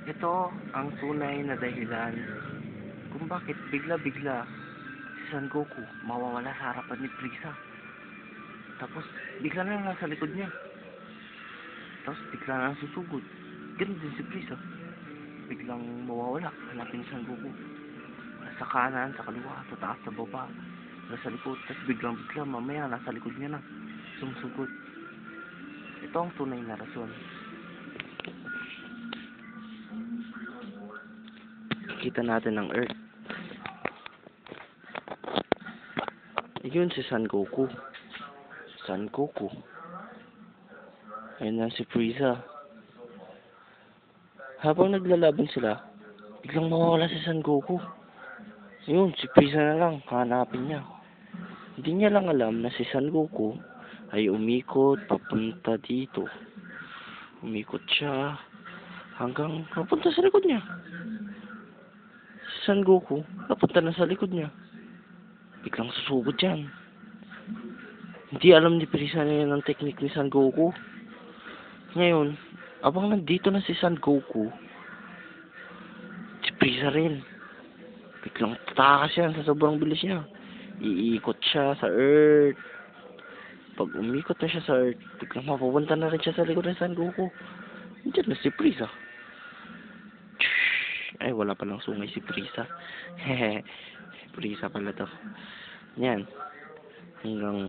Ito ang tunay na dahilan kung bakit bigla-bigla si Son Goku mawawala sa harapan ni Frieza. Tapos bigla na lang nasa likod niya. Tapos bigla na lang susugod. Ganun din si Frieza. Biglang mawawala. Hanapin si Son Goku. Sa kanan, sa kaliwa, sa taas, sa baba, nasa likod. Tapos biglang-bigla mamaya nasa likod niya na. Sumusugod. Ito ang tunay na rason. Kita natin ang Earth. Yun si Son Goku. Son Goku. Ayun na si Frieza. Habang naglalaban sila, biglang mawawala si Son Goku. Yun, si Frieza na lang, hanapin niya. Hindi niya lang alam na si Son Goku ay umikot papunta dito. Umikot siya hanggang papunta sa likod niya. Si Son Goku, napunta na sa likod niya. Biglang susugod yan. Hindi alam ni Frieza na yan ang technique ni Son Goku. Ngayon, abang nandito na si Son Goku, si Frieza rin. Biglang tatakas yan sa sobrang bilis niya. Iikot siya sa Earth. Pag umikot na siya sa Earth, biglang mapupunta na rin siya sa likod ng Son Goku. Diyan na si Frieza. Ay, wala palang sungay si Frieza. Hehe. Frieza pala to. Yan. Hanggang